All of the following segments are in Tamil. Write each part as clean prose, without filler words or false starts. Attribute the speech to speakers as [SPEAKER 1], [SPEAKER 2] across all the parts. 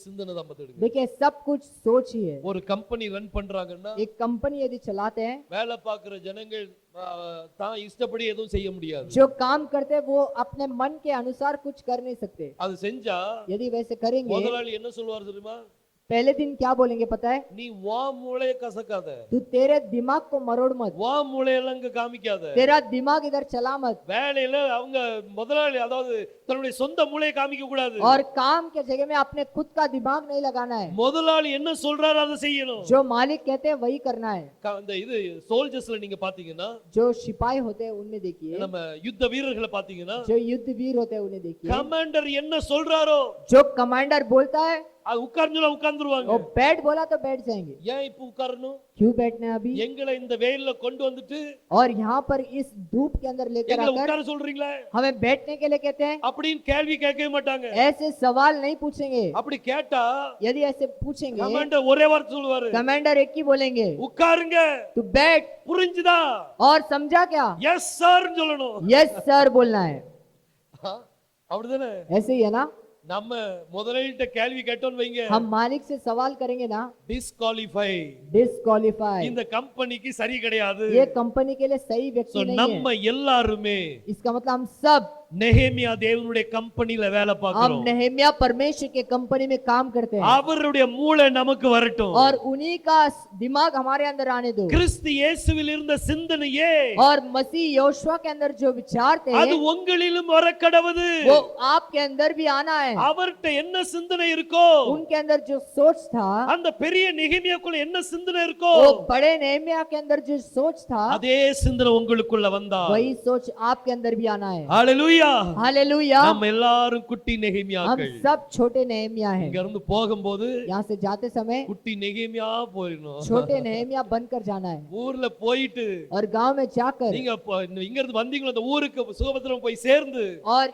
[SPEAKER 1] சிந்தனை தான் பார்த்துடுங்க.
[SPEAKER 2] देखिए सब कुछ सोच ही है।
[SPEAKER 1] ஒரு கம்பெனி ரன் பண்றாங்கன்னா
[SPEAKER 2] एक कंपनी यदि चलाते हैं,
[SPEAKER 1] வேலை பார்க்குற ஜனங்கள் தான் இஷ்டப்படி எதுவும் செய்ய முடியாது.
[SPEAKER 2] जो काम करते हैं वो अपने मन के अनुसार कुछ कर नहीं सकते।
[SPEAKER 1] அது செஞ்சா
[SPEAKER 2] यदि वैसे करेंगे,
[SPEAKER 1] முதலாளி என்ன சொல்வார் தெரியுமா?
[SPEAKER 2] पहले दिन क्या बोलेंगे पता है?
[SPEAKER 1] நீ வா மூளைய கசக்காத,
[SPEAKER 2] तू तेरे दिमाग को मरोड़ मत,
[SPEAKER 1] வா மூளையெல்லாம் இங்க காமிக்காத.
[SPEAKER 2] तेरा दिमाग इधर चला मत।
[SPEAKER 1] வேலையில அவங்க முதலாளி அதாவது தன்னுடைய சொந்த மூளையை காமிக்க கூடாது.
[SPEAKER 2] और काम के जगह में अपने खुद का दिमाग नहीं लगाना है।
[SPEAKER 1] முதலாளி என்ன சொல்றாரு அதை செய்யணும்.
[SPEAKER 2] जो मालिक कहते हैं वही करना है।
[SPEAKER 1] அந்த இது சோல்ஜர்ஸ்ல நீங்க பாத்தீங்கன்னா,
[SPEAKER 2] जो सिपाही होते हैं उनमें देखिए,
[SPEAKER 1] நம்ம யுத்த வீரர்களை பாத்தீங்கன்னா,
[SPEAKER 2] जो युद्ध वीर होते हैं उन्हें देखिए,
[SPEAKER 1] கமாண்டர் என்ன சொல்றாரோ
[SPEAKER 2] जो कमांडर बोलता है
[SPEAKER 1] அது உட்கார்ந்துல உட்கார்ந்துருவாங்க.
[SPEAKER 2] वो बैठ बोला तो बैठ जाएंगे।
[SPEAKER 1] ஏன் இப்ப உட்காரணும்?
[SPEAKER 2] क्यों बैठने अभी?
[SPEAKER 1] எங்களை இந்த வெயில்ல கொண்டு வந்துட்டு
[SPEAKER 2] और यहाँ पर इस धूप के अंदर लेकर
[SPEAKER 1] எங்களை
[SPEAKER 2] आकर
[SPEAKER 1] உட்கார சொல்றீங்களா
[SPEAKER 2] हमें बैठने के लिए कहते हैं,
[SPEAKER 1] அப்படின்னு கேள்வி கேட்கவே மாட்டாங்க.
[SPEAKER 2] ऐसे सवाल नहीं पूछेंगे।
[SPEAKER 1] அப்படி கேட்டா
[SPEAKER 2] यदि ऐसे पूछेंगे,
[SPEAKER 1] கமாண்டர் ஒரே வார்த்தை சொல்லுவாரு,
[SPEAKER 2] कमांडर एक ही बोलेंगे,
[SPEAKER 1] உட்காருங்க.
[SPEAKER 2] तू बैठ।
[SPEAKER 1] புரிஞ்சுதா?
[SPEAKER 2] और समझा क्या?
[SPEAKER 1] எஸ் சார் சொல்லணும்.
[SPEAKER 2] यस सर बोलना है।
[SPEAKER 1] அப்படிதானே?
[SPEAKER 2] ऐसे ही है ना?
[SPEAKER 1] நம்ம முதலாளிட்ட கேள்வி கேட்டோம்னு வைங்க,
[SPEAKER 2] हम मालिक से सवाल करेंगे ना,
[SPEAKER 1] டிஸ்குவாலிஃபை,
[SPEAKER 2] डिस्क्वालीफाई,
[SPEAKER 1] இந்த கம்பெனிக்கு சரி கிடையாது.
[SPEAKER 2] ये कंपनी के लिए सही व्यक्ति नहीं है।
[SPEAKER 1] நம்ம எல்லாருமே
[SPEAKER 2] इसका मतलब हम सब,
[SPEAKER 1] நெகேமியா தேவனுடைய கம்பெனில வேலை
[SPEAKER 2] हम
[SPEAKER 1] பார்க்கிறோம்.
[SPEAKER 2] नेहमिया परमेश्वर के कंपनी में काम करते हैं।
[SPEAKER 1] அவருடைய மூளை நமக்கு வரட்டும்.
[SPEAKER 2] और उन्हीं का दिमाग हमारे अंदर आने दो।
[SPEAKER 1] கிறிஸ்து இயேசுவில் இருந்த சிந்தனையே
[SPEAKER 2] और मसीह यहोशुआ के अंदर जो विचार थे,
[SPEAKER 1] அது உங்களிலும் வரக்கடவது.
[SPEAKER 2] वो आपके अंदर भी आना है।
[SPEAKER 1] அவர்ட்ட என்ன சிந்தனை இருக்கோ,
[SPEAKER 2] उनके अंदर जो सोच था,
[SPEAKER 1] அந்த பெரிய நெகேமியாக்குள்ள என்ன சிந்தனை இருக்கோ,
[SPEAKER 2] वो बड़े नेहमिया के अंदर जो सोच था,
[SPEAKER 1] அதே சிந்தனை உங்களுக்குள்ள வந்தா
[SPEAKER 2] वही सोच आपके अंदर भी आना है।
[SPEAKER 1] ஹalleluya.
[SPEAKER 2] हालेलुया।
[SPEAKER 1] நம்ம எல்லாரும் குட்டி
[SPEAKER 2] हम
[SPEAKER 1] நெகேமியாக்கள்.
[SPEAKER 2] सब छोटे नेहमिया हैं।
[SPEAKER 1] இங்க இருந்து போகும்போது
[SPEAKER 2] यहाँ से जाते समय
[SPEAKER 1] குட்டி நெகேமியா போயிடணும்.
[SPEAKER 2] छोटे नेहमिया बनकर जाना है।
[SPEAKER 1] ஊர்ல போயிட்டு
[SPEAKER 2] और गांव में जाकर,
[SPEAKER 1] நீங்க இங்க இருந்து வந்தீங்களோ அந்த ஊருக்கு சுகபத்திரம் போய் சேர்ந்து,
[SPEAKER 2] और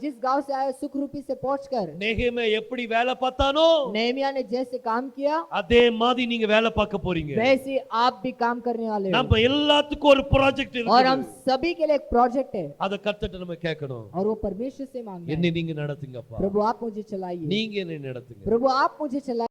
[SPEAKER 2] जिस गांव से आए सुखरूपी से पहुंचकर,
[SPEAKER 1] நெகேமியா எப்படி வேலை பார்த்தானோ
[SPEAKER 2] नेहमिया ने जैसे काम किया,
[SPEAKER 1] அதே மாதிரி நீங்க வேலை பார்க்க போறீங்க.
[SPEAKER 2] वैसे आप भी काम करने वाले हो।
[SPEAKER 1] நம்ம எல்லாத்துக்கும் ஒரு ப்ராஜெக்ட்
[SPEAKER 2] और हम
[SPEAKER 1] இருக்கு.
[SPEAKER 2] सभी के लिए एक प्रोजेक्ट है,
[SPEAKER 1] அத கர்த்தர்ட்ட நம்ம கேட்கணும்.
[SPEAKER 2] और वो परमेश्वर से मांगना है।
[SPEAKER 1] என்னை நீங்க நடத்துங்கப்பா,
[SPEAKER 2] प्रभु आप मुझे चलाइए,
[SPEAKER 1] நீங்க என்னை நடத்துங்க.
[SPEAKER 2] प्रभु आप मुझे चलाइए।